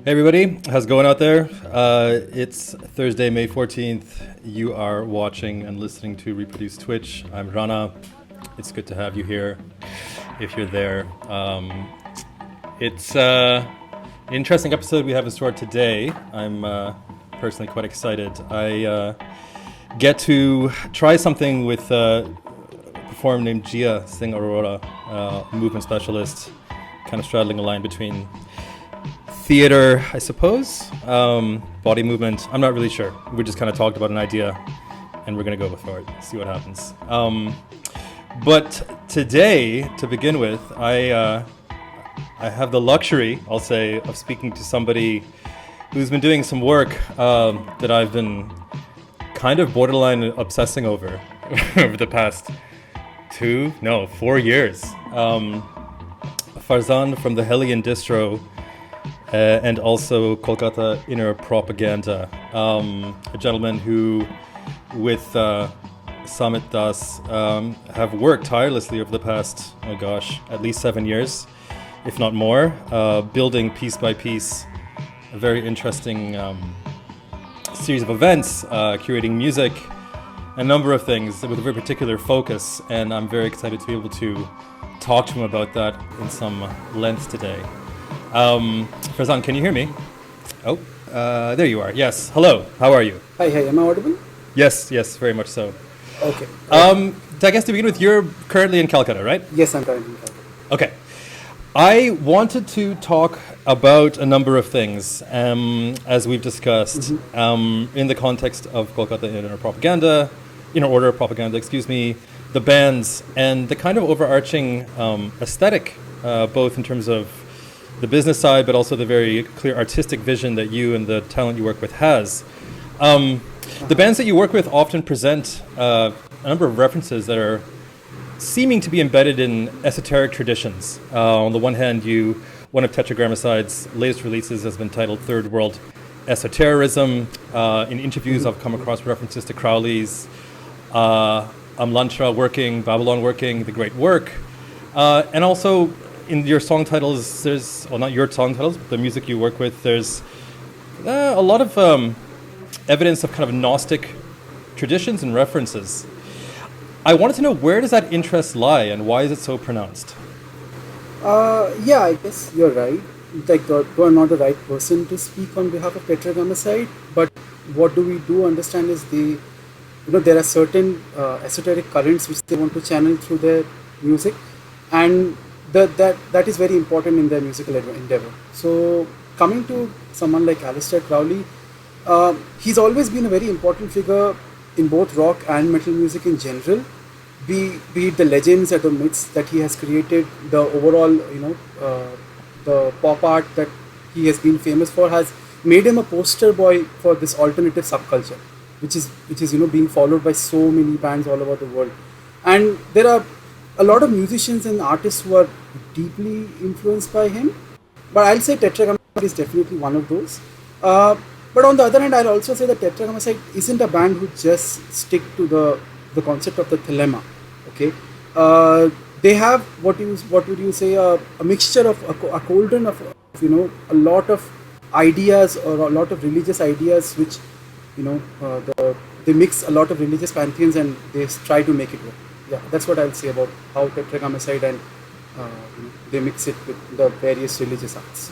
Hey everybody, how's it going out there? It's Thursday, May 14th. You are watching and listening to Reproduce Twitch. I'm Rana. It's good to have you here, if you're there. It's an interesting episode we have in store today. I'm personally quite excited. I get to try something with a performer named Jia Singh Arora, movement specialist, kind of straddling a line between theater, I suppose, body movement. I'm not really sure. We just kind of talked about an idea and we're going to go for it, see what happens. But today, to begin with, I have the luxury, I'll say, of speaking to somebody who's been doing some work that I've been kind of borderline obsessing over over the past 4 years. Farzand from the Hellion Distro, and also Kolkata Inner Propaganda, a gentleman who, with Samit Das, have worked tirelessly over the past, at least 7 years, if not more, building piece by piece a very interesting series of events, curating music, a number of things with a very particular focus, and I'm very excited to be able to talk to him about that in some length today. Farzand, can you hear me? Oh, there you are. Yes. Hello. How are you? Hi. Am I audible? Yes, very much so. Okay. I guess to begin with, you're currently in Calcutta, right? Yes, I'm currently in Calcutta. Okay. I wanted to talk about a number of things, as we've discussed, in the context of Kolkata Inner Order Propaganda, the bands, and the kind of overarching aesthetic, both in terms of the business side, but also the very clear artistic vision that you and the talent you work with has. The bands that you work with often present a number of references that are seeming to be embedded in esoteric traditions. On the one hand, one of Tetragrammacide's latest releases has been titled Third World Esotericism. In interviews, I've come across references to Crowley's Amlantra working, Babylon working, The Great Work, and also in your song titles, not your song titles, but the music you work with, there's a lot of evidence of kind of Gnostic traditions and references. I wanted to know, where does that interest lie and why is it so pronounced? Yeah, I guess you're right. You are not the right person to speak on behalf of Tetragrammacide, but what we do understand is there are certain esoteric currents which they want to channel through their music, and that is very important in their musical endeavor. So coming to someone like Aleister Crowley, he's always been a very important figure in both rock and metal music in general, be it the legends or the myths that he has created, the overall, the pop art that he has been famous for has made him a poster boy for this alternative subculture, which is being followed by so many bands all over the world. And there are a lot of musicians and artists who are deeply influenced by him, but I'll say Tetragrammacide is definitely one of those. But on the other hand, I'll also say that Tetragrammacide isn't a band who just stick to the concept of the thelema. Okay, they have what would you say a mixture of a cauldron of a lot of ideas or a lot of religious ideas which they mix a lot of religious pantheons and they try to make it work. Yeah, that's what I'll say about how tetragrammaticide and they mix it with the various religious arts.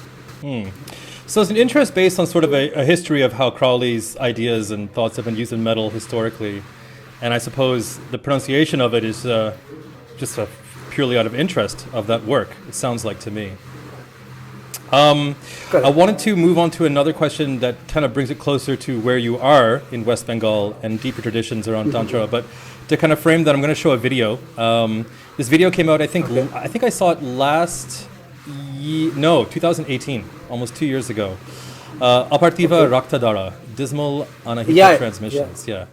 So it's an interest based on sort of a history of how Crowley's ideas and thoughts have been used in metal historically. And I suppose the pronunciation of it is just purely out of interest of that work, it sounds like to me. I wanted to move on to another question that kind of brings it closer to where you are in West Bengal and deeper traditions around Tantra. But to kind of frame that, I'm going to show a video. This video came out, I think I saw it 2018, almost 2 years ago. Apartiva Raktadara, Dismal Anahita Transmissions. Yeah.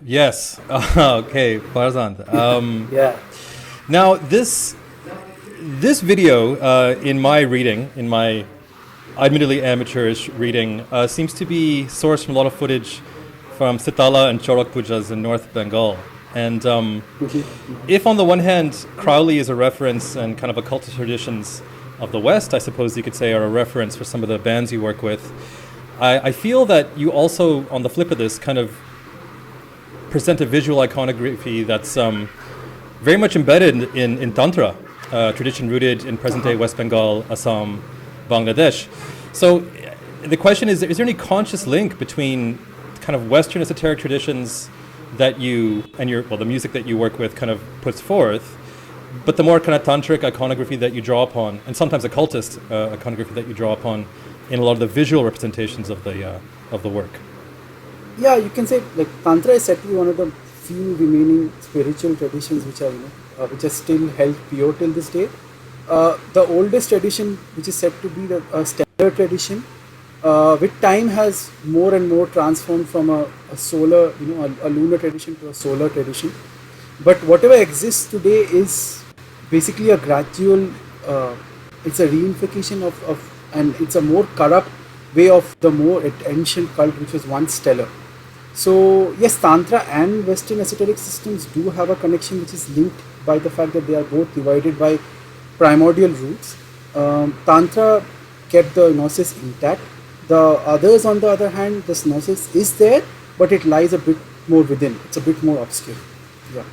Yes. Okay, Farzand. Yeah. Now, this video, in my reading, in my admittedly amateurish reading, seems to be sourced from a lot of footage from Sitala and Chorak Pujas in North Bengal. And if on the one hand, Crowley is a reference and kind of occultist traditions of the West, I suppose you could say, are a reference for some of the bands you work with, I feel that you also, on the flip of this, kind of present a visual iconography that's very much embedded in Tantra, tradition rooted in present-day West Bengal, Assam, Bangladesh. So the question is there any conscious link between kind of Western esoteric traditions that you, and the music that you work with kind of puts forth, but the more kind of tantric iconography that you draw upon, and sometimes occultist iconography that you draw upon in a lot of the visual representations of the work? Yeah, you can say like Tantra is said to be one of the few remaining spiritual traditions which are which are still held pure till this day. The oldest tradition, which is said to be a stellar tradition, with time has more and more transformed from a solar, a lunar tradition to a solar tradition. But whatever exists today is basically a gradual, it's a reification and it's a more corrupt way of the more ancient cult which was once stellar. So yes, Tantra and Western esoteric systems do have a connection which is linked by the fact that they are both divided by primordial roots. Tantra kept the gnosis intact. The others, on the other hand, the gnosis is there, but it lies a bit more within. It's a bit more obscure. Yeah.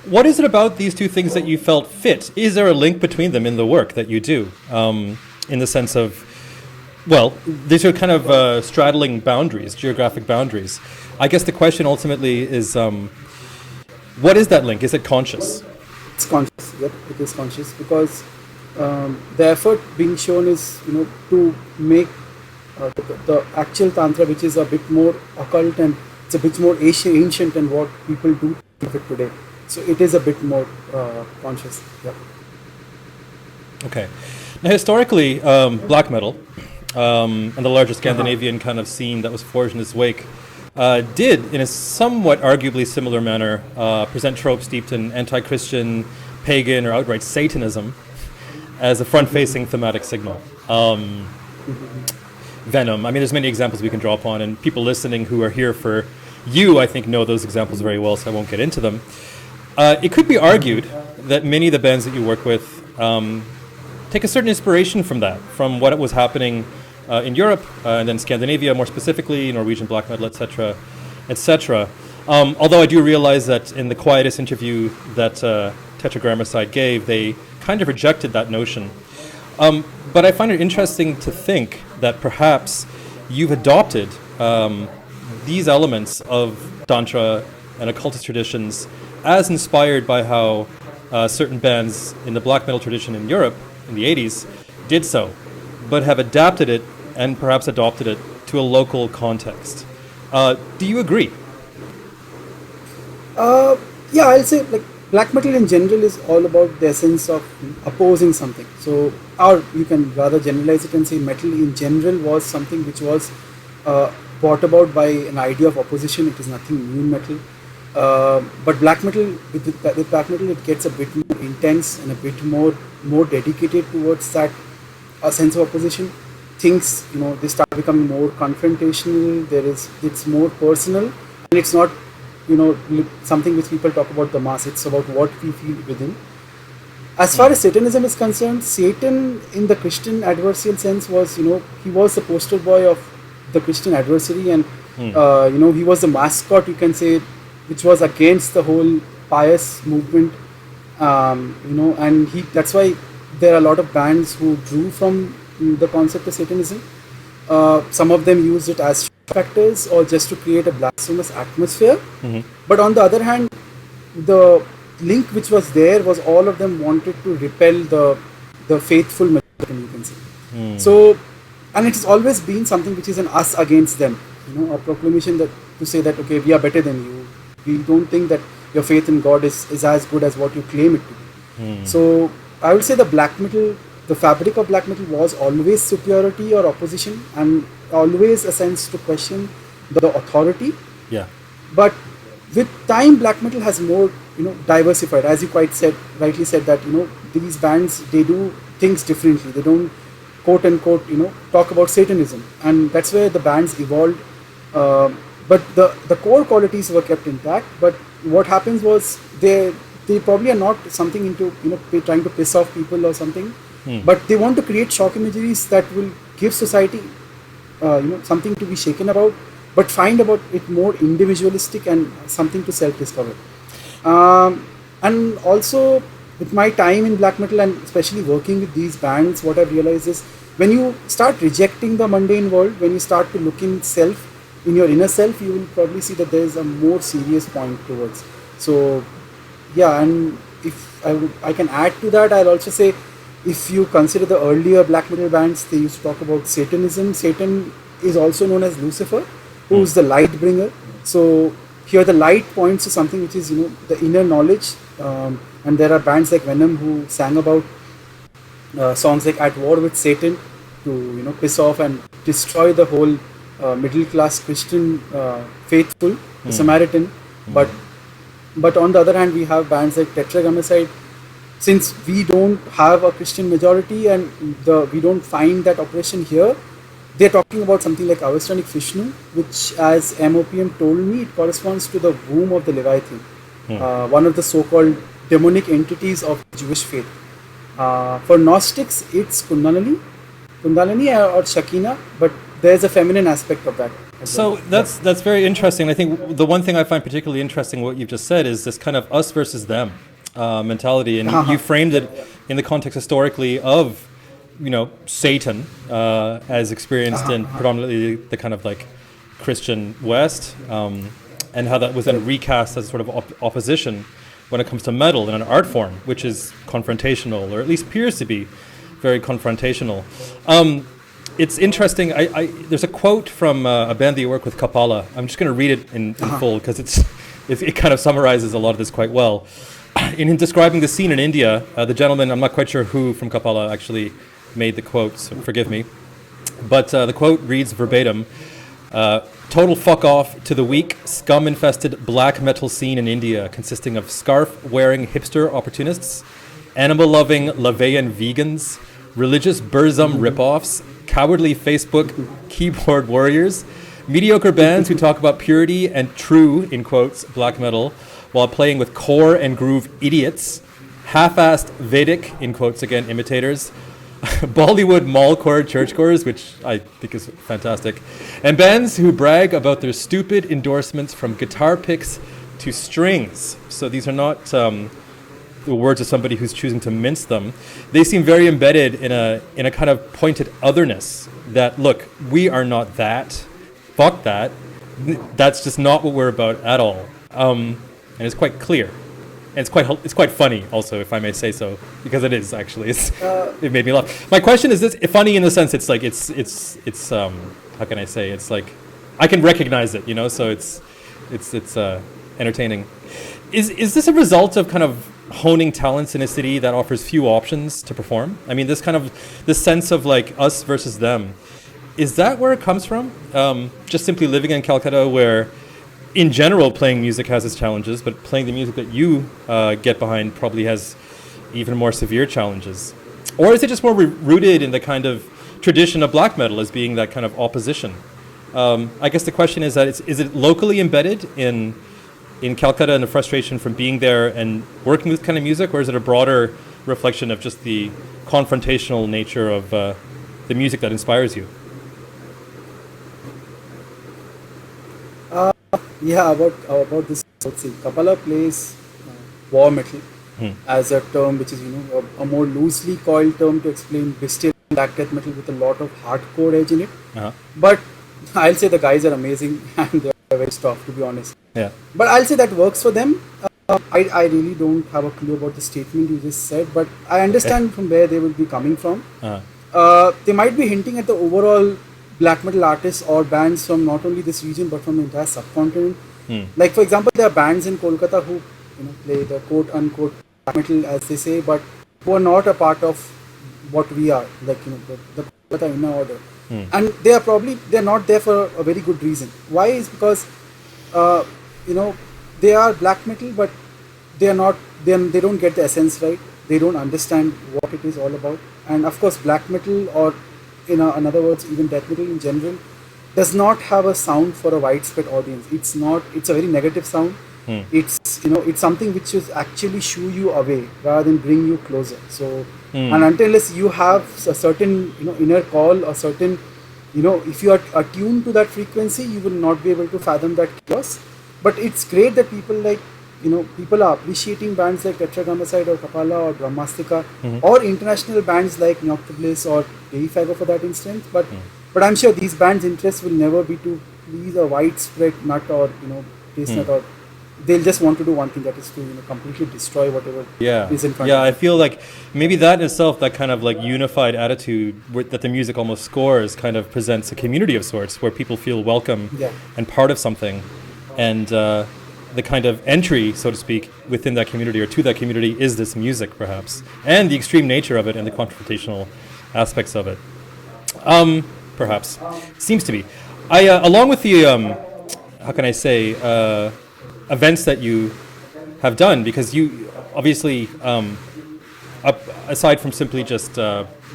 What is it about these two things that you felt fit? Is there a link between them in the work that you do? In the sense of, well, these are kind of straddling boundaries, geographic boundaries. I guess the question ultimately is, what is that link? Is it conscious? It's conscious. Yep, it is conscious because the effort being shown is, to make the actual Tantra, which is a bit more occult and it's a bit more ancient than what people do with it today. So it is a bit more conscious. Yeah. Okay. Now, historically, black metal and the larger Scandinavian kind of scene that was forged in its wake did, in a somewhat arguably similar manner, present tropes steeped in anti-Christian, pagan, or outright Satanism as a front-facing thematic signal. Venom. I mean, there's many examples we can draw upon, and people listening who are here for you, I think, know those examples very well, so I won't get into them. It could be argued that many of the bands that you work with take a certain inspiration from that, from what was happening in Europe and then Scandinavia more specifically, Norwegian black metal, etc., etc. Although I do realize that in the quietest interview that Tetragrammarside gave, they kind of rejected that notion. But I find it interesting to think that perhaps you've adopted these elements of Tantra and occultist traditions as inspired by how certain bands in the black metal tradition in Europe in the 80s did so, but have adapted it and perhaps adopted it to a local context. Do you agree? Yeah, I'll say like black metal in general is all about the essence of opposing something. So, or you can rather generalize it and say metal in general was something which was brought about by an idea of opposition. It is nothing new in metal. But black metal, with black metal, it gets a bit more intense and a bit more dedicated towards that sense of opposition. Things, they start becoming more confrontational. It's more personal, and it's not, something which people talk about the mass. It's about what we feel within. As far as Satanism is concerned, Satan in the Christian adversarial sense was, he was the poster boy of the Christian adversary, and he was the mascot, you can say, which was against the whole pious movement, and that's why there are a lot of bands who drew from the concept of Satanism. Some of them used it as factors or just to create a blasphemous atmosphere. But on the other hand, the link which was there was all of them wanted to repel the faithful majority, you can say. So, and it has always been something which is an us against them, a proclamation that to say that, okay, we are better than you. We don't think that your faith in God is as good as what you claim it to be. So I would say the fabric of black metal was always superiority or opposition, and always a sense to question the authority. Yeah. But with time, black metal has more, diversified. As you rightly said that, these bands, they do things differently. They don't quote unquote, talk about Satanism, and that's where the bands evolved. But the core qualities were kept intact. But what happens was they probably are not something into, trying to piss off people or something, but they want to create shock imageries that will give society, something to be shaken about, but find about it more individualistic and something to self-discover. And also, with my time in black metal and especially working with these bands, what I've realized is when you start rejecting the mundane world, when you start to look in your inner self, you will probably see that there is a more serious point towards. So, yeah, and if I can add to that, I'll also say, if you consider the earlier black metal bands, they used to talk about Satanism. Satan is also known as Lucifer, who's the light bringer. So here the light points to something which is, the inner knowledge. And there are bands like Venom who sang about songs like At War with Satan, to piss off and destroy the whole middle class Christian faithful, the Samaritan. But on the other hand, we have bands like Tetragrammaton. Since we don't have a Christian majority and we don't find that oppression here, they're talking about something like Avastanic Vishnu, which, as MOPM told me, it corresponds to the womb of the Leviathan, one of the so-called demonic entities of Jewish faith. For Gnostics, it's Kundalini or Shakina, but there's a feminine aspect of that. So that's very interesting. I think the one thing I find particularly interesting what you've just said is this kind of us versus them mentality, and you framed it in the context historically of, Satan as experienced in predominantly the kind of like Christian West, and how that was then recast as sort of opposition when it comes to metal in an art form, which is confrontational, or at least appears to be very confrontational. It's interesting. There's a quote from a band that you work with, Kapala. I'm just going to read it in full because it kind of summarizes a lot of this quite well. In describing the scene in India, the gentleman, I'm not quite sure who from Kapala actually made the quote, so forgive me, but the quote reads verbatim, total fuck off to the weak, scum-infested black metal scene in India, consisting of scarf-wearing hipster opportunists, animal-loving Laveyan vegans, religious burzum rip-offs, cowardly Facebook keyboard warriors, mediocre bands who talk about purity and true, in quotes, black metal, while playing with core and groove idiots, half-assed Vedic, in quotes again, imitators, Bollywood mallcore churchgoers, which I think is fantastic, and bands who brag about their stupid endorsements from guitar picks to strings. So these are not the words of somebody who's choosing to mince them. They seem very embedded in a kind of pointed otherness that, look, we are not that. Fuck that. That's just not what we're about at all. And it's quite clear. And it's quite funny also, if I may say so, because it is actually. It made me laugh. My question is this: funny in the sense it's like it's how can I say? It's like I can recognize it, so it's entertaining. Is this a result of kind of honing talents in a city that offers few options to perform? I mean, this sense of like us versus them. Is that where it comes from? Just simply living in Calcutta, where in general, playing music has its challenges, but playing the music that you get behind probably has even more severe challenges? Or is it just more rooted in the kind of tradition of black metal as being that kind of opposition? I guess the question is that is it locally embedded in Calcutta and the frustration from being there and working with kind of music, or is it a broader reflection of just the confrontational nature of the music that inspires you? Yeah, about this, let's see. Kapala plays war metal as a term, which is a more loosely coiled term to explain bestial black death metal with a lot of hardcore edge in it. But I'll say the guys are amazing and they're very tough, to be honest. Yeah. But I'll say that works for them. I really don't have a clue about the statement you just said, but I understand from where they will be coming from. They might be hinting at the overall black metal artists or bands from not only this region but from the entire subcontinent. Like, for example, there are bands in Kolkata who play the quote unquote black metal, as they say, but who are not a part of what we are, like the Kolkata Inner Order. And they're not there for a very good reason. Why? Is because uh, you know, they are black metal, but they are not. They don't get the essence right. They don't understand what it is all about. And of course, black metal, or in other words, even death metal in general, does not have a sound for a widespread audience. It's not. It's a very negative sound. Hmm. It's something which is actually shoo you away rather than bring you closer. So, Hmm. and unless you have a certain inner call, a certain if you are attuned to that frequency, you will not be able to fathom that chaos. But it's great that people are appreciating bands like Tetragrammacyde or Kapala or Brahmastika, or international bands like Noctiblis or Deifigo for that instance. But I'm sure these bands' interest will never be to please a widespread nut or taste nut, or they'll just want to do one thing, that is to completely destroy whatever Yeah, is in front yeah. of I them. feel like maybe that in itself, that kind of like unified attitude that the music almost scores, kind of presents a community of sorts where people feel welcome Yeah. and part of something, and the kind of entry, so to speak, within that community or to that community is this music, perhaps, and the extreme nature of it and the confrontational aspects of it. Perhaps seems to be. Along with the how can I say events that you have done, because you obviously aside from simply just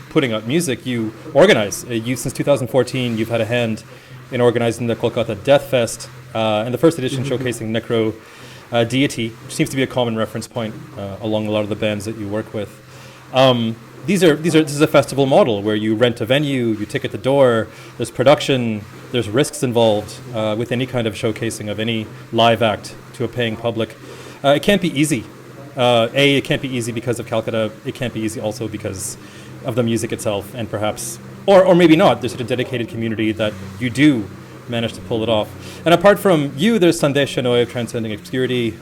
putting out music, you organize. You since 2014, you've had a hand in organizing the Kolkata Death Fest and the first edition showcasing Necro Deity, which seems to be a common reference point along a lot of the bands that you work with. This is a festival model where you rent a venue, you ticket the door, there's production, there's risks involved with any kind of showcasing of any live act to a paying public. It can't be easy. It can't be easy because of Calcutta. It can't be easy also because of the music itself, and perhaps, or maybe not. There's such a dedicated community that you do manage to pull it off. And apart from you, there's Sandesh Shenoy of Transcending Obscurity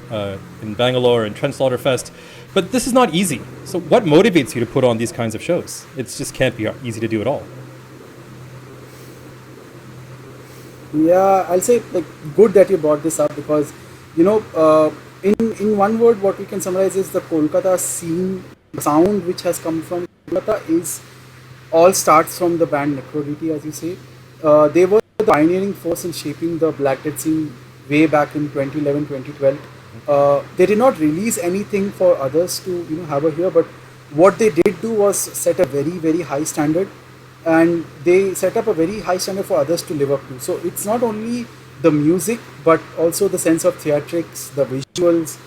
in Bangalore and Trent Slaughter Fest. But this is not easy. So what motivates you to put on these kinds of shows? It just can't be easy to do at all. Yeah, I'll say like good that you brought this up, because in one word, what we can summarize is the Kolkata scene. The sound which has come from Kolkata is all starts from the band Necrodity, as you say. They were the pioneering force in shaping the Black Death scene way back in 2011, 2012. They did not release anything for others to have a hear, but what they did do was set a very very high standard, and they set up a very high standard for others to live up to. So it's not only the music, but also the sense of theatrics, the visuals,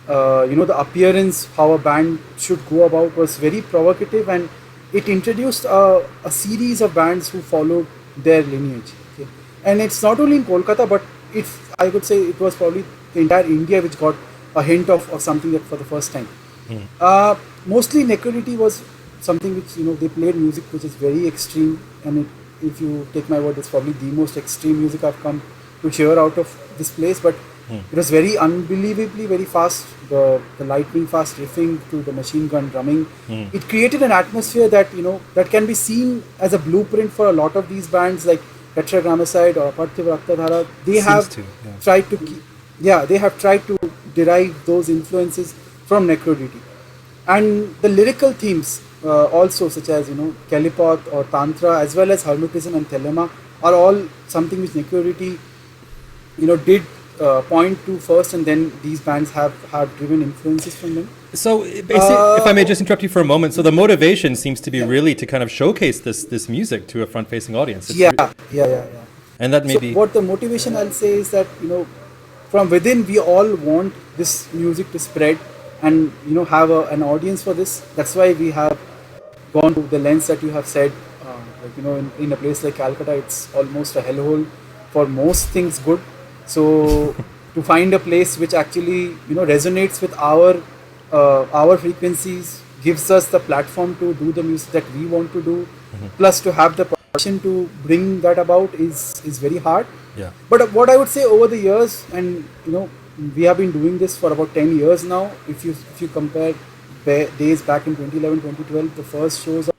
the appearance, how a band should go about was very provocative, and it introduced a series of bands who followed their lineage. Okay? And it's not only in Kolkata, but I would say it was probably the entire India which got a hint of something that for the first time. Mostly Necrodity was something which they played music which is very extreme, and if you take my word, it's probably the most extreme music I've come to hear out of this place. But it was very unbelievably very fast, the lightning fast riffing to the machine gun drumming. It created an atmosphere that that can be seen as a blueprint for a lot of these bands like Tetragrammacyde or Aparthiv Raktadhara. They have tried to they have tried to derive those influences from Necrodity. And the lyrical themes also, such as Kalipoth or Tantra, as well as Hermetism and Thelema, are all something which Necrodity did point to first, and then these bands have driven influences from them. So, basically, if I may just interrupt you for a moment, so the motivation seems to be really to kind of showcase this music to a front-facing audience. Yeah. And that may be... What the motivation I'll say is that, from within we all want this music to spread and, have an audience for this. That's why we have gone to the lens that you have said. In a place like Calcutta, it's almost a hellhole for most things good. So to find a place which actually resonates with our frequencies, gives us the platform to do the music that we want to do, plus to have the passion to bring that about is very hard. Yeah. But what I would say, over the years, and we have been doing this for about 10 years now. If you compare days back in 2011, 2012, the first shows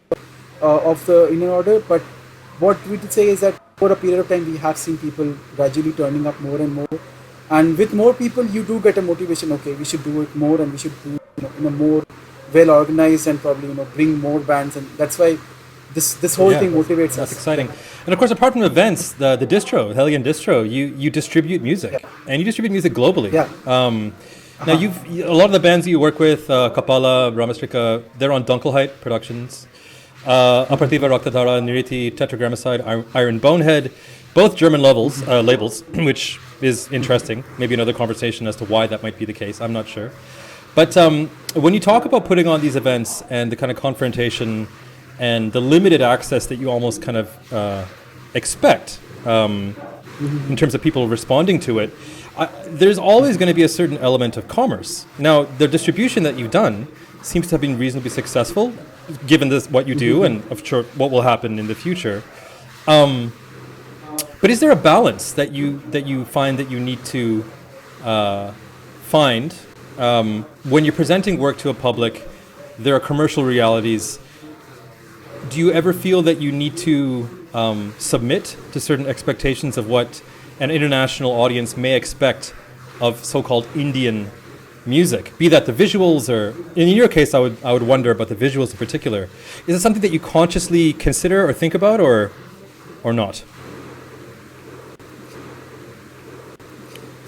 of the Inner Order. But what we could say is that over a period of time, we have seen people gradually turning up more and more. And with more people, you do get a motivation. Okay, we should do it more, and we should do in a more well organized, and probably bring more bands. And that's why this whole thing motivates that's us. exciting. And of course, apart from events, the distro, Hellion Distro, you distribute music, and you distribute music globally. Yeah. Now, a lot of the bands that you work with, Kapala, Ramastrika, they're on Dunkelheit Productions. Apartiva, Raktadara, Niriti, Tetragrammacyde, Iron Bonehead, both German labels, which is interesting. Maybe another conversation as to why that might be the case. I'm not sure. But when you talk about putting on these events and the kind of confrontation and the limited access that you almost kind of expect in terms of people responding to it, there's always going to be a certain element of commerce. Now, the distribution that you've done seems to have been reasonably successful, given this what you do and of sure what will happen in the future. But is there a balance that you find that you need to find when you're presenting work to a public? There are commercial realities. Do you ever feel that you need to submit to certain expectations of what an international audience may expect of so-called Indian music? Be that the visuals, or in your case, I would wonder about the visuals in particular. Is it something that you consciously consider or think about, or not?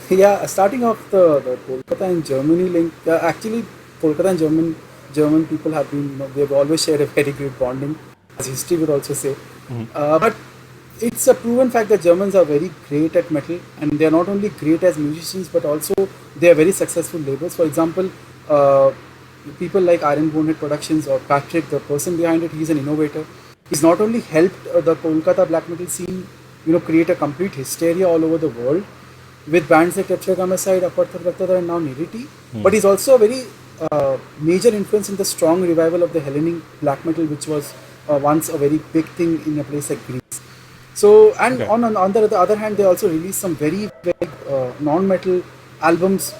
Yeah, starting off the Kolkata and Germany link. Actually, Kolkata and German people have been, they've always shared a very great bonding, as history would also say. But it's a proven fact that Germans are very great at metal, and they are not only great as musicians, but also they are very successful labels. For example, people like Iron Bonehead Productions or Patrick, the person behind it, he's an innovator. He's not only helped the Kolkata black metal scene, create a complete hysteria all over the world with bands like Tetragrammacyde, Apartha, and now Niriti, but he's also a very major influence in the strong revival of the Hellenic black metal, which was once a very big thing in a place like Greece. So, and on the other hand, they also released some very, very non-metal albums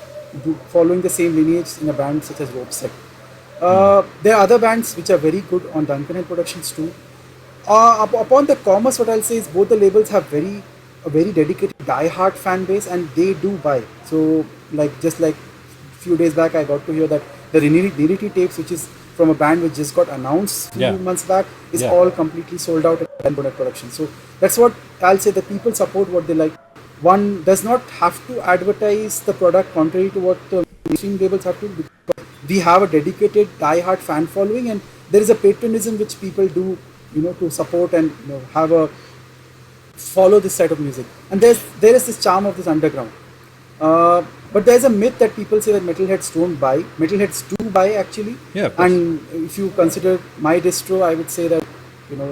following the same lineage in a band such as Ropesec. There are other bands which are very good on Dunkelheit Productions too. Upon the commerce, what I'll say is both the labels have a very dedicated die-hard fan base, and they do buy. So, just like a few days back, I got to hear that the Niriti tapes, which is from a band which just got announced a few months back, is all completely sold out at Bonehead Productions. So that's what I'll say, that people support what they like. One does not have to advertise the product contrary to what the mainstream labels have to, because we have a dedicated die-hard fan following, and there is a patriotism which people do, to support and follow this side of music. And there is this charm of this underground. But there's a myth that people say that metalheads don't buy. Metalheads do buy, actually. Yeah, and if you consider my distro, I would say that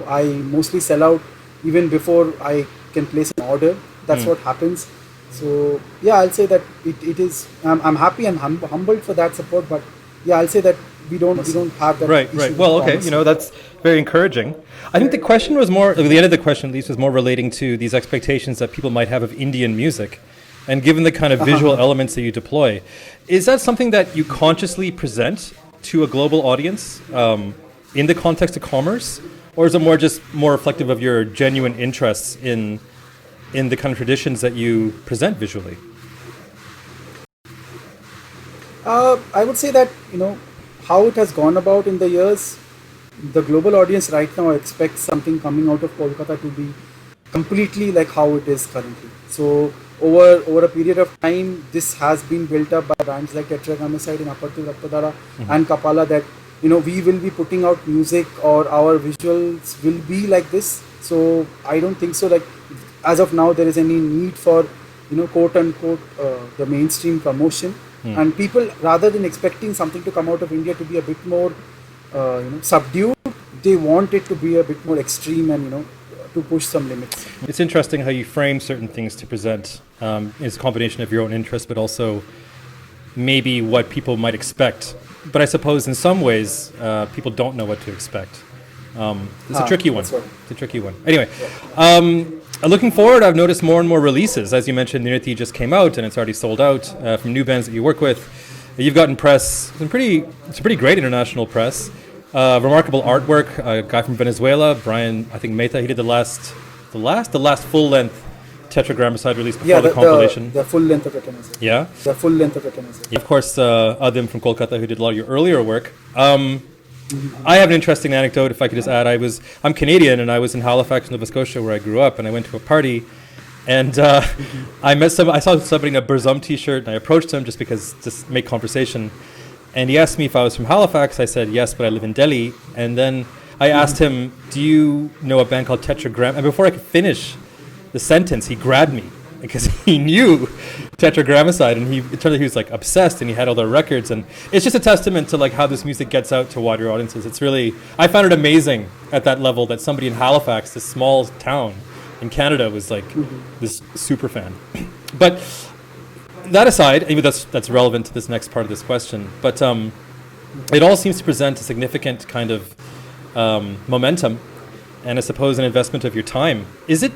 I mostly sell out even before I can place an order. That's what happens. So yeah, I'll say that it is. I'm happy and humbled for that support. But yeah, I'll say that we don't have that. Right. Well, okay. That's very encouraging. I think the question was more, the end of the question at least, was more relating to these expectations that people might have of Indian music. And given the kind of visual elements that you deploy, is that something that you consciously present to a global audience in the context of commerce? Or is it more reflective of your genuine interests in the kind of traditions that you present visually? I would say that, how it has gone about in the years, the global audience right now expects something coming out of Kolkata to be completely like how it is currently. So over a period of time, this has been built up by bands like Tetragrammacyde and Apartha and Kapala, that we will be putting out music or our visuals will be like this. So I don't think so, like as of now there is any need for quote unquote the mainstream promotion. And people, rather than expecting something to come out of India to be a bit more subdued, they want it to be a bit more extreme and to push some limits. It's interesting how you frame certain things to present. It's a combination of your own interest, but also maybe what people might expect. But I suppose in some ways, people don't know what to expect. It's a tricky one. Right. It's a tricky one. Anyway, looking forward, I've noticed more and more releases. As you mentioned, Niriti just came out, and it's already sold out from new bands that you work with. You've gotten press, some pretty great international press. Remarkable artwork. A guy from Venezuela, Brian, I think Mehta. He did the last full-length Tetragrammacyde release before the compilation. The full length of Tetragrammacyde. Yeah. The full length of Tetragrammacyde. Of course, Adim from Kolkata, who did a lot of your earlier work. I have an interesting anecdote, if I could just add. I'm Canadian, and I was in Halifax, Nova Scotia, where I grew up, and I went to a party, and I saw somebody in a Burzum t-shirt, and I approached him just make conversation, and he asked me if I was from Halifax. I said yes, but I live in Delhi, and then I asked him, do you know a band called Tetragram? And before I could finish the sentence, he grabbed me because he knew Tetragrammaticide, and it turned out he was like obsessed, and he had all their records, and it's just a testament to like how this music gets out to wider audiences. It's really, I found it amazing at that level that somebody in Halifax, this small town in Canada, was like this super fan. But that aside, maybe that's relevant to this next part of this question, but it all seems to present a significant kind of momentum, and I suppose an investment of your time. Is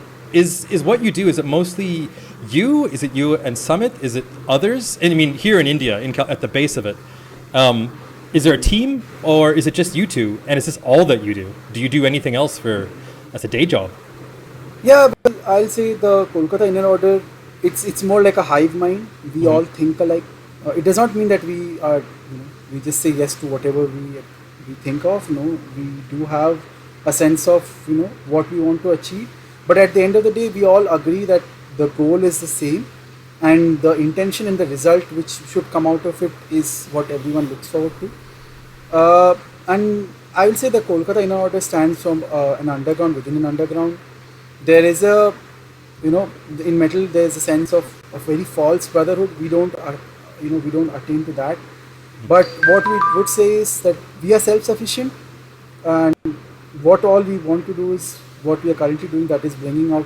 what you do, is it mostly you? Is it you and Summit? Is it others? And I mean, here in India, at the base of it, is there a team, or is it just you two? And is this all that you do? Do you do anything else as a day job? Yeah, well, I'll say the Kolkata Inner Order, it's more like a hive mind. We all think alike. It does not mean that we are, we just say yes to whatever we think of. No, we do have a sense of, what we want to achieve. But at the end of the day, we all agree that the goal is the same, and the intention and the result which should come out of it is what everyone looks forward to. And I will say the Kolkata Inner Order stands from an underground within an underground. There is in metal there is a sense of a very false brotherhood. We don't attain to that. But what we would say is that we are self-sufficient, and what all we want to do is what we are currently doing, that is bringing out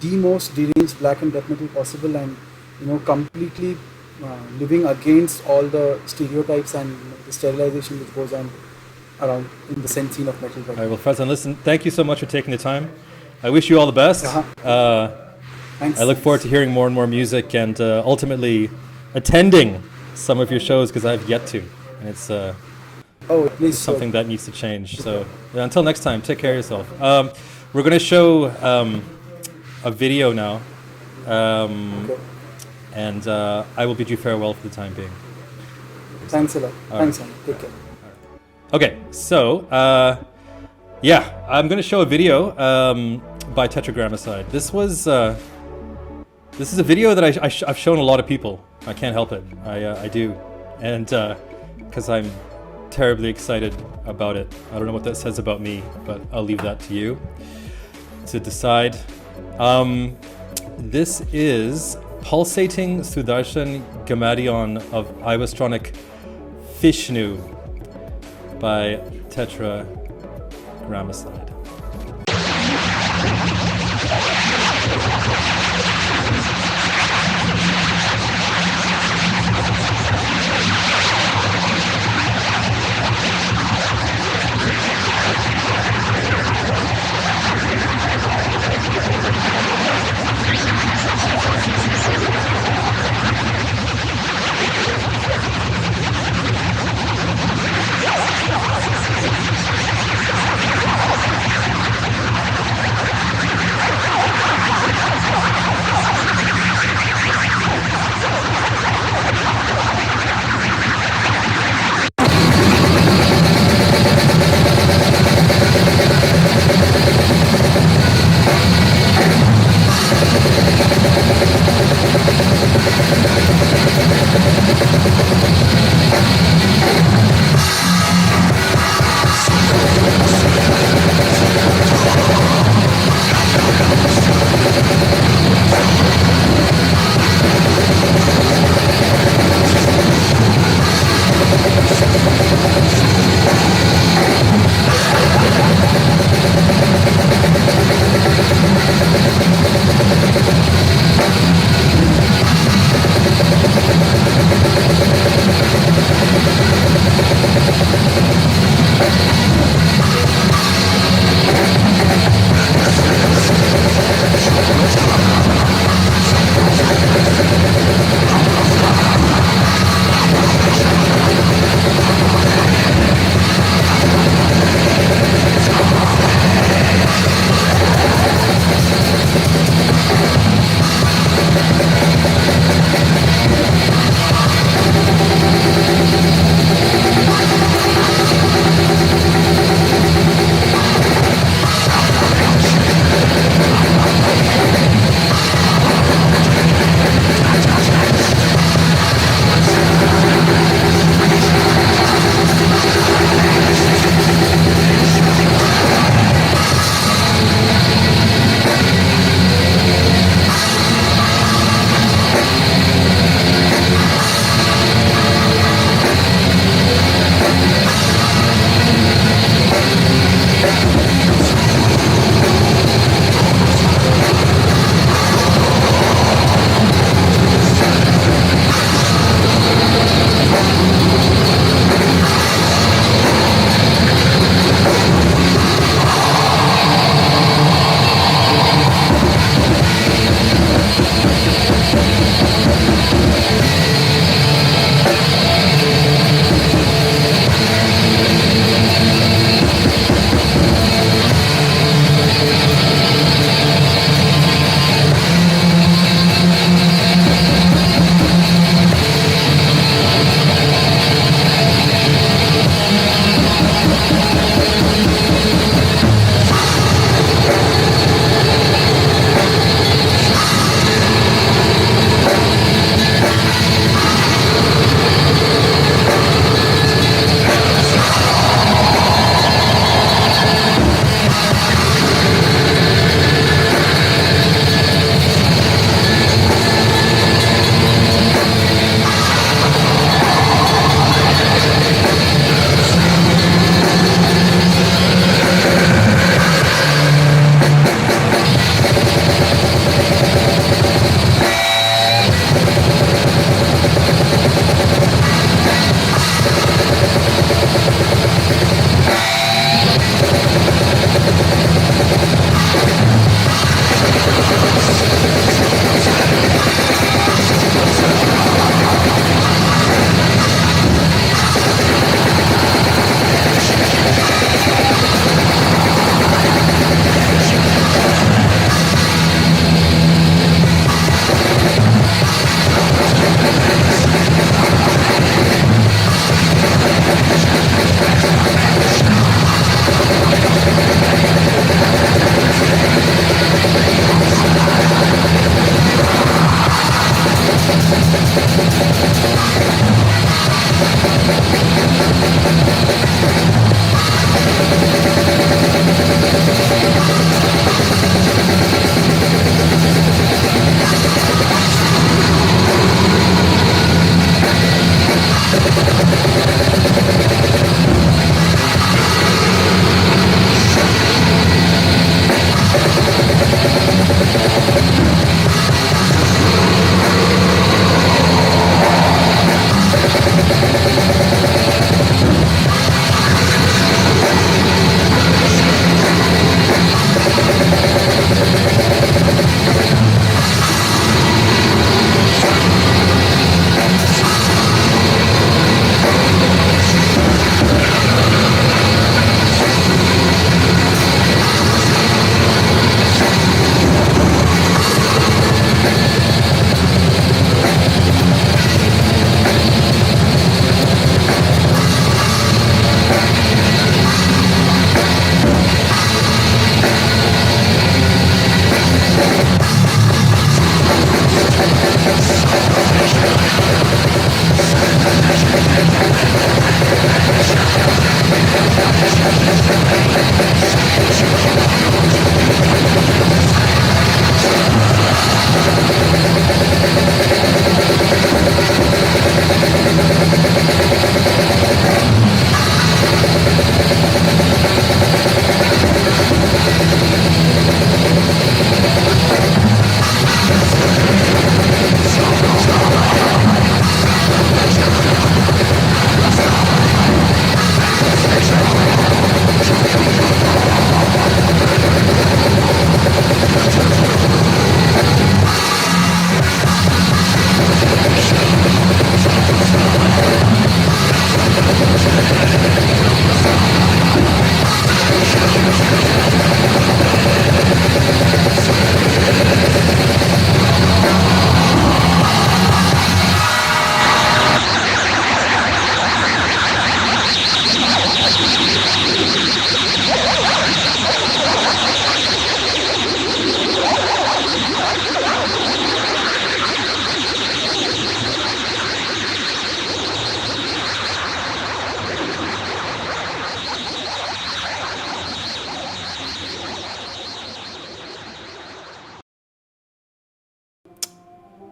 the most deranged black and death metal possible, and completely living against all the stereotypes and the sterilization which goes on around in the scene of metal right now. All right, well, Farzand, listen, thank you so much for taking the time. I wish you all the best. Thanks. I look forward to hearing more and more music, and ultimately attending some of your shows, because I've yet to, and it's something that needs to change. So until next time, take care of yourself. We're going to show a video now, and I will bid you farewell for the time being. Thanks a lot. Thanks, man. Take care. Okay, so I'm going to show a video by Tetragrammaticide. This is a video that I've shown a lot of people. I can't help it. I do, and because I'm terribly excited about it. I don't know what that says about me, but I'll leave that to you to decide. This is Pulsating Sudarshan Gamadion of Iwastronic Vishnu by Tetragrammaticide.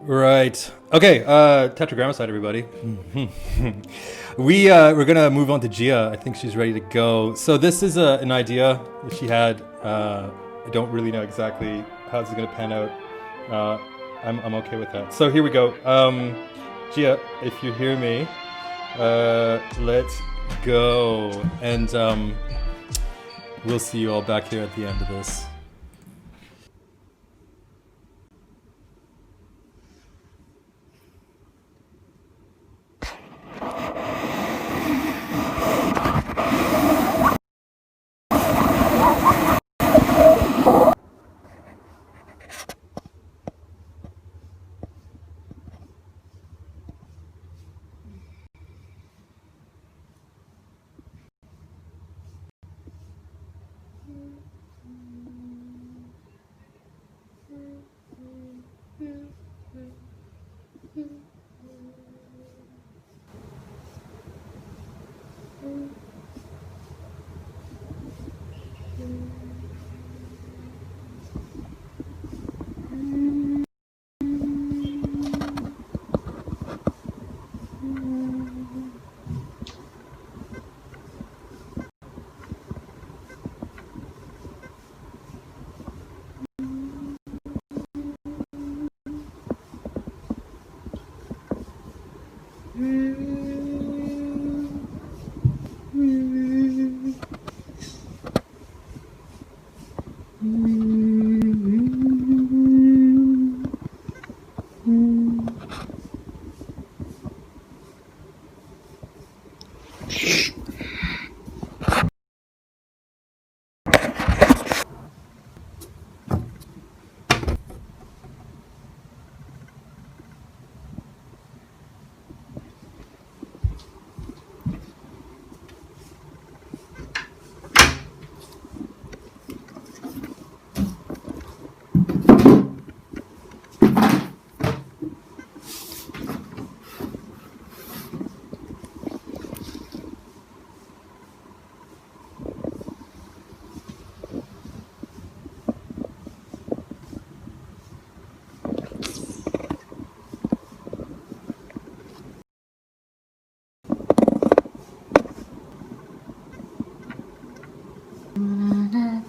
Right. Okay. Tetragrammicide, everybody. We're gonna move on to Gia. I think she's ready to go. So this is an idea that she had. I don't really know exactly how this is gonna pan out. I'm okay with that. So here we go. Gia, if you hear me, let's go, and we'll see you all back here at the end of this.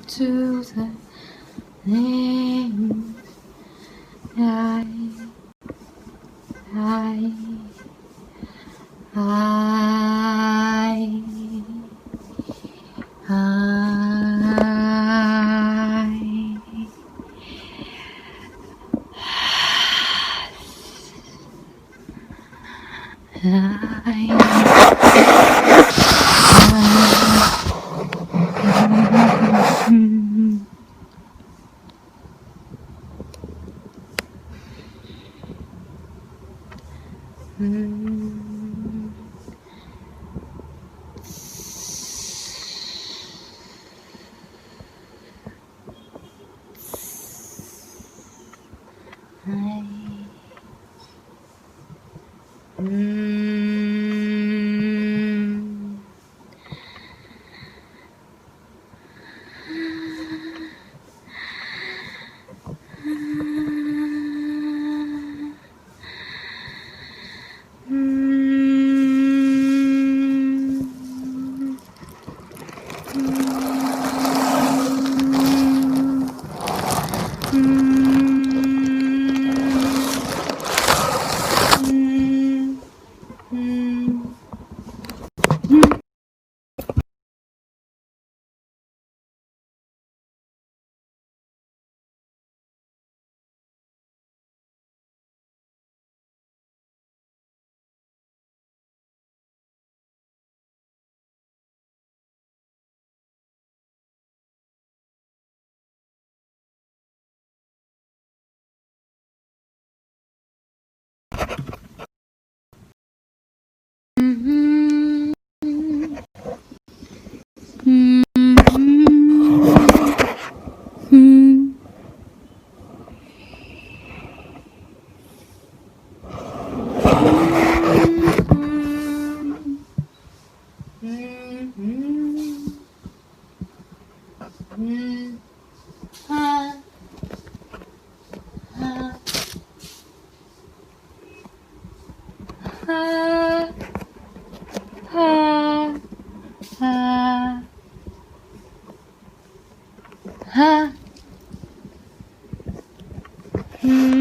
To the things I ah, ah, ah, ah, hmm.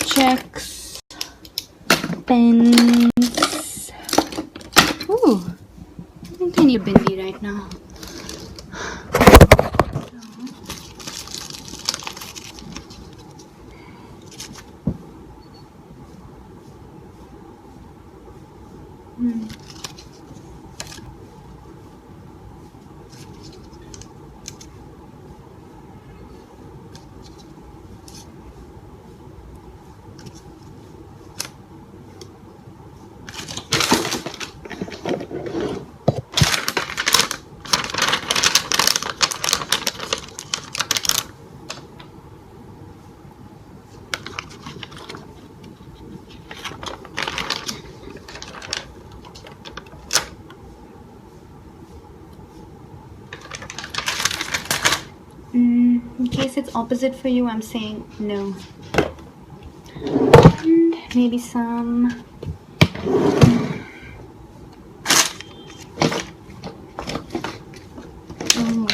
checks, pens. Ooh, I think I need a bindi right now. In case it's opposite for you, I'm saying no. And maybe some. Oh.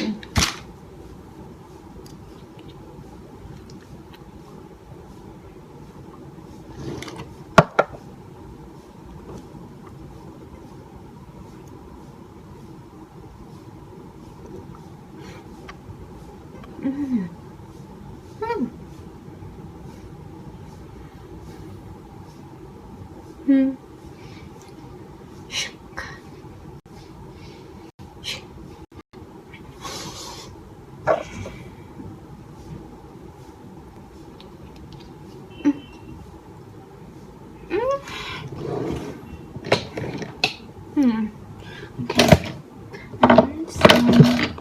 Okay. And some.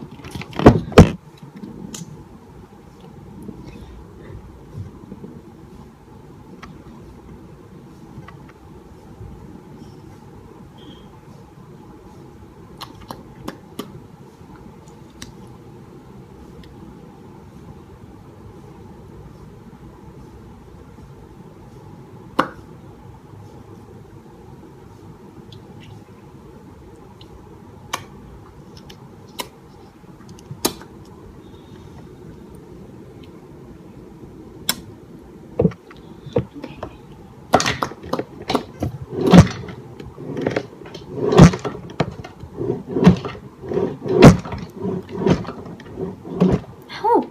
Oh.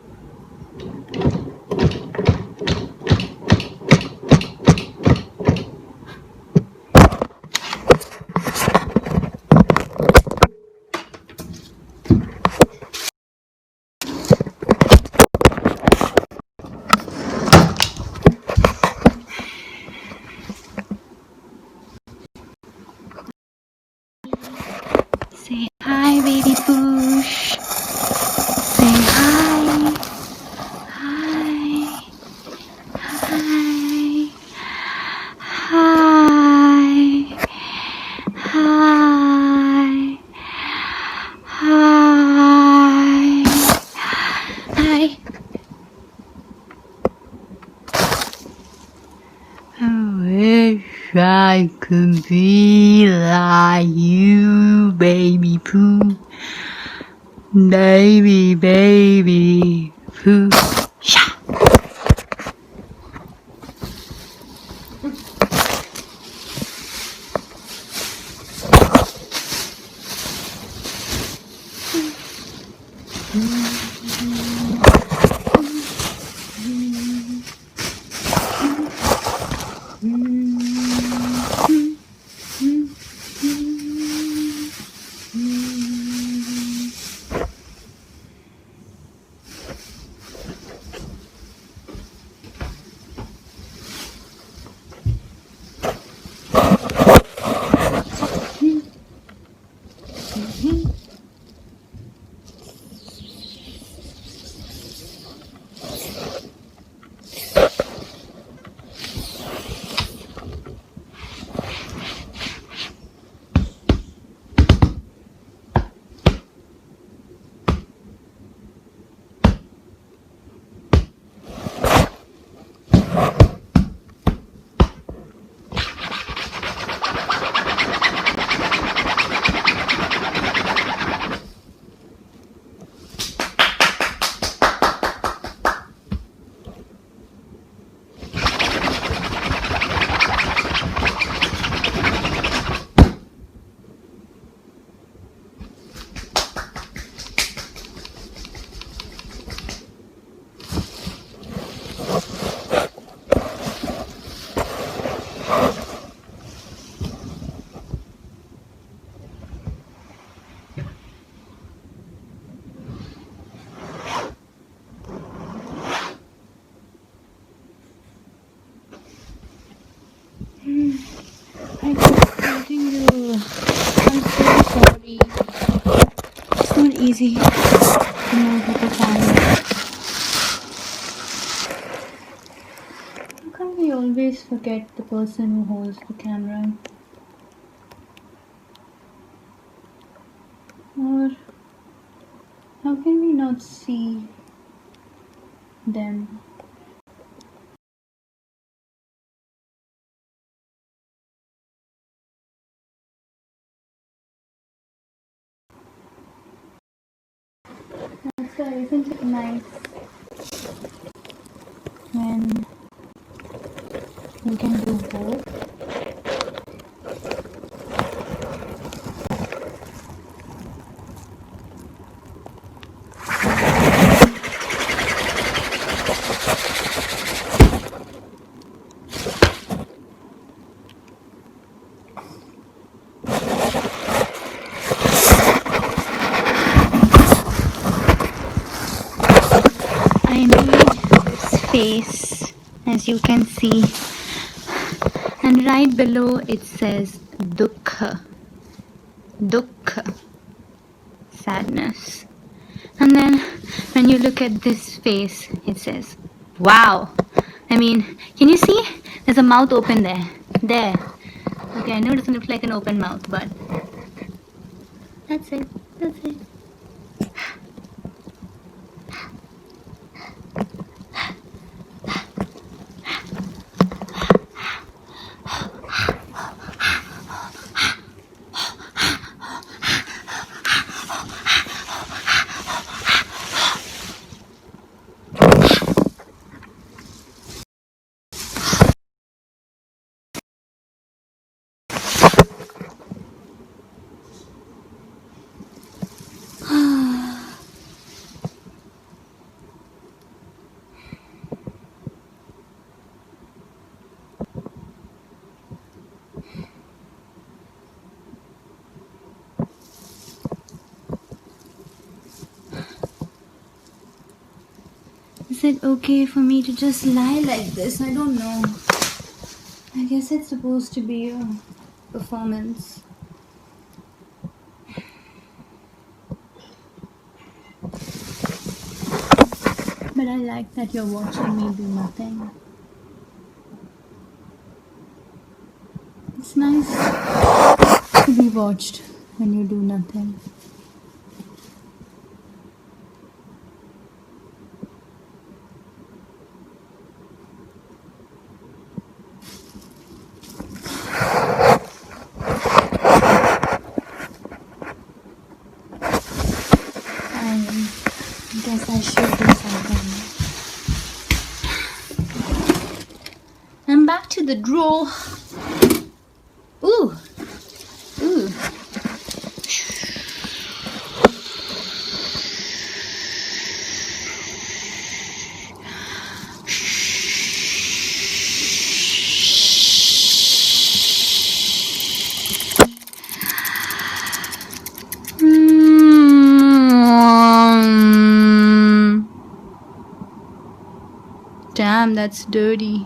Say hi, baby Poosh. Say hi. Hi. Hi. Hi. Hi. Hi. Hi. I wish I could be like you, baby Pooh. Baby Pooh. Sha. It's not easy to move with the camera. How come we always forget the person who holds the camera? Or how can we not see them? So isn't it nice when we can do both? I made this face, as you can see, and right below it says Dukha, Dukha, sadness. And then when you look at this face, it says, wow. I mean, can you see? There's a mouth open there. There. Okay, I know it doesn't look like an open mouth, but that's it. That's it. Is it okay for me to just lie like this? I don't know. I guess it's supposed to be a performance. But I like that you're watching me do nothing. It's nice to be watched when you do nothing. I guess I should do something. I'm back to the drawer. Ooh. Ooh. Damn, that's dirty.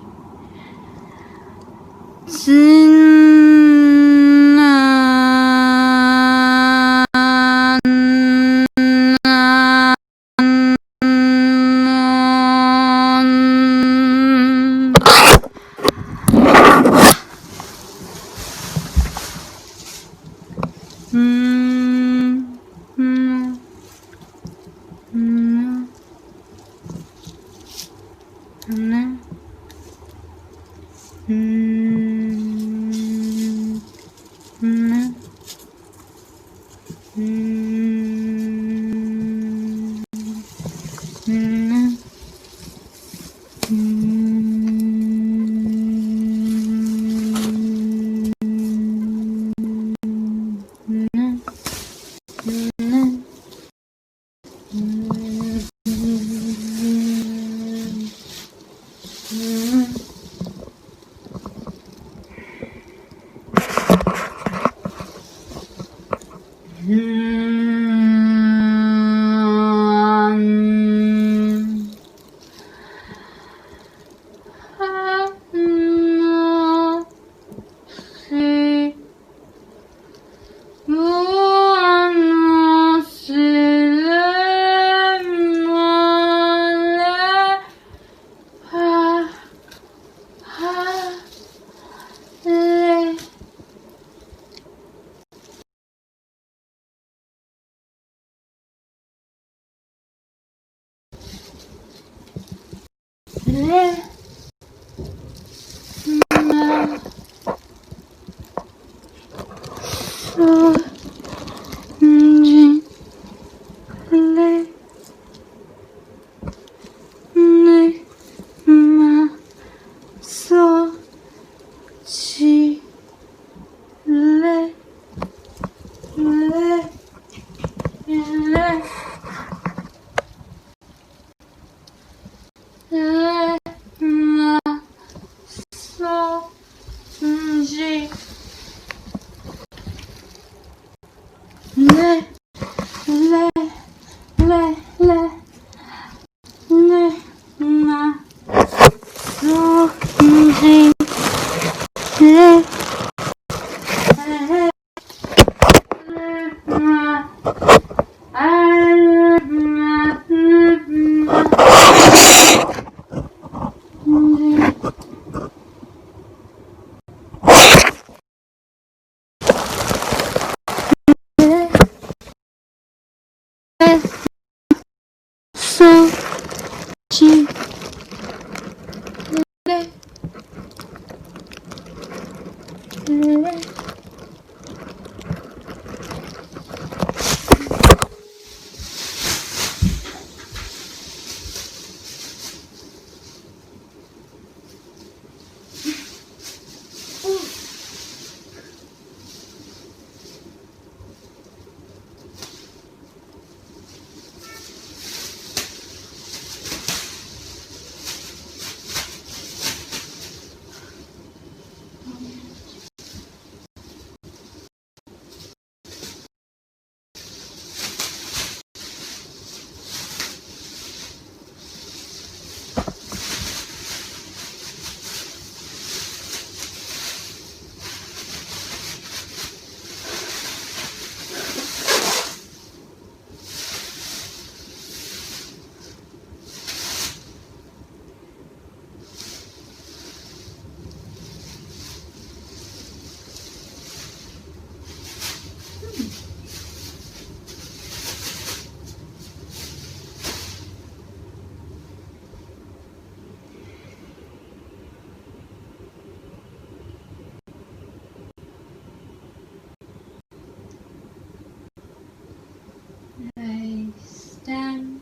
I stand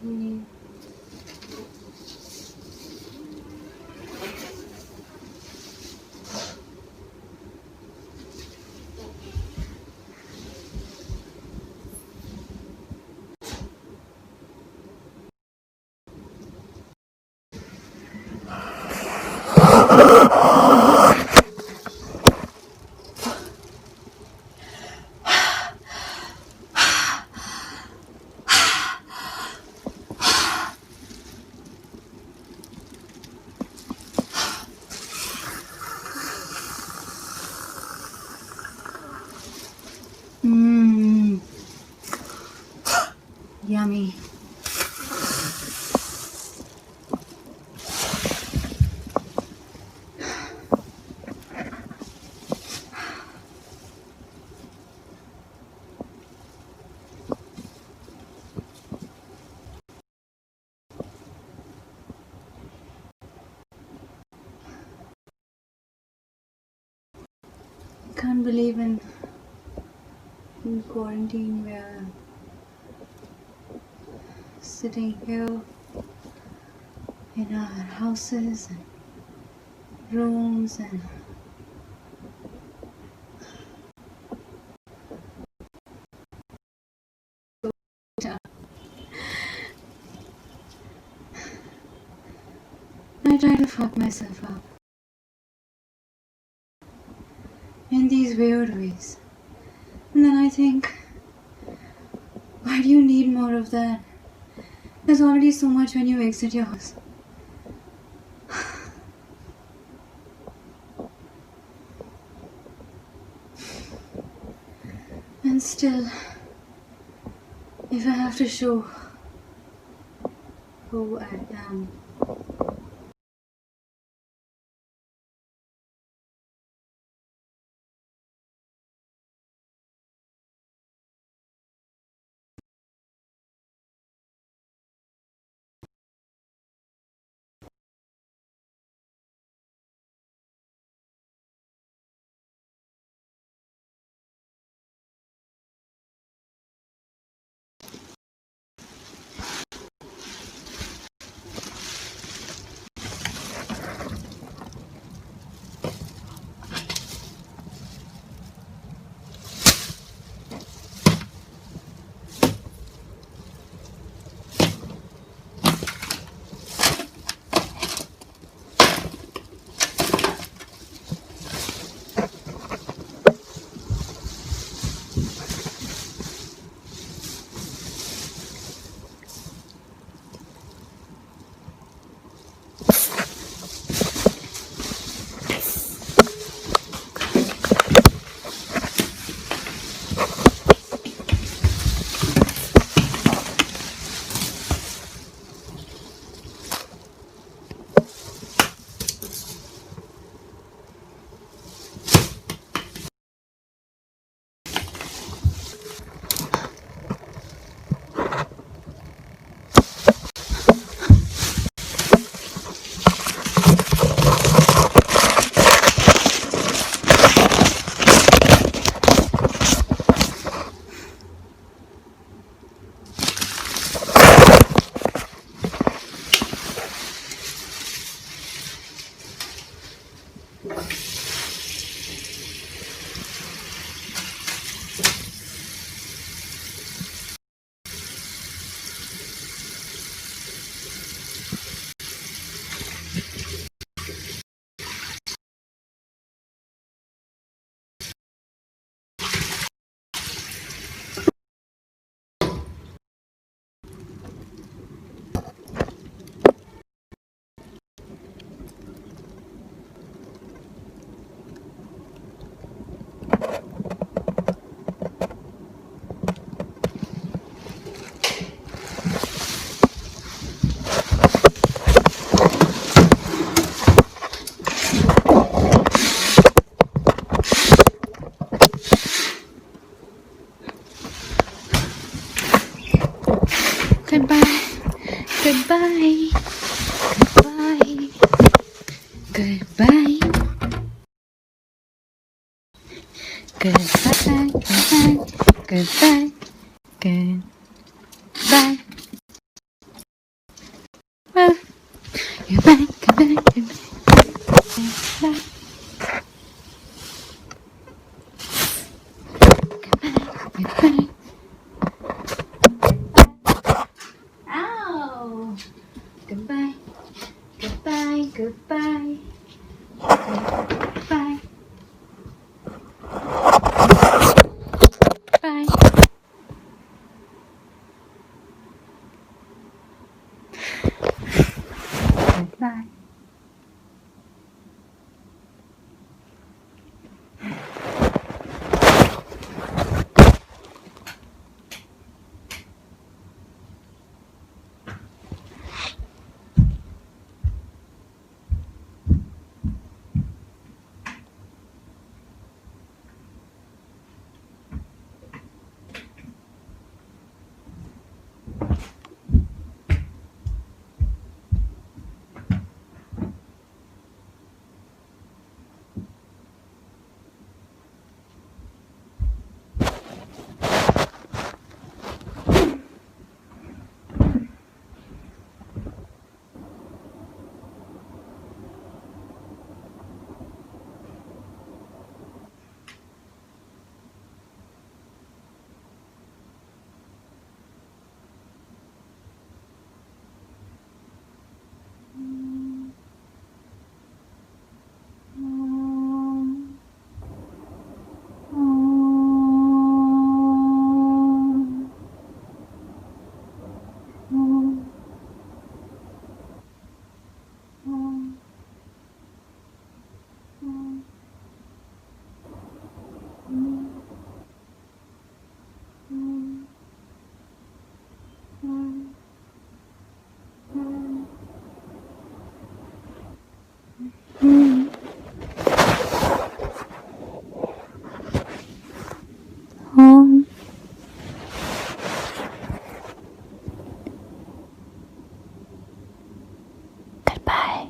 in Yummy. Can't believe in quarantine we're sitting here in our houses and rooms and I try to fuck myself up in these weird ways. And then I think, why do you need more of that? There's already so much when you exit your house. And still, if I have to show who I am Goodbye. Goodbye. Goodbye. Goodbye. Goodbye. Goodbye. Goodbye. Goodbye. Well, goodbye. Goodbye. Goodbye. Goodbye. Goodbye. Ow! Goodbye. Goodbye. Goodbye. Goodbye. Bye. Goodbye. Home. Goodbye.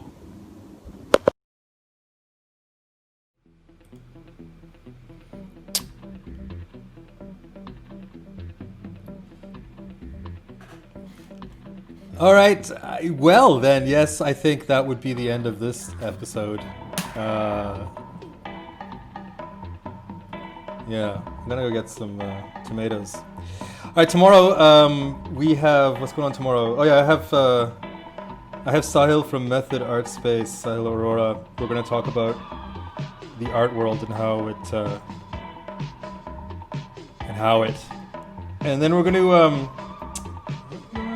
All right. Well, then, yes, I think that would be the end of this episode. Yeah, I'm gonna go get some tomatoes. All right, tomorrow we have, what's going on tomorrow? Oh yeah, I have Sahil from Method Art Space, Sahil Aurora. We're gonna talk about the art world and and then we're gonna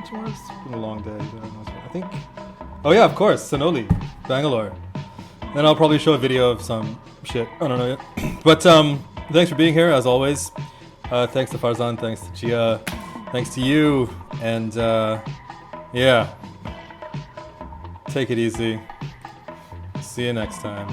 tomorrow's been a long day. I think. Oh yeah, of course, Sonoli, Bangalore. Then I'll probably show a video of some shit. I don't know yet. But thanks for being here as always. Thanks to Farzand. Thanks to Gia. Thanks to you. And yeah, take it easy. See you next time.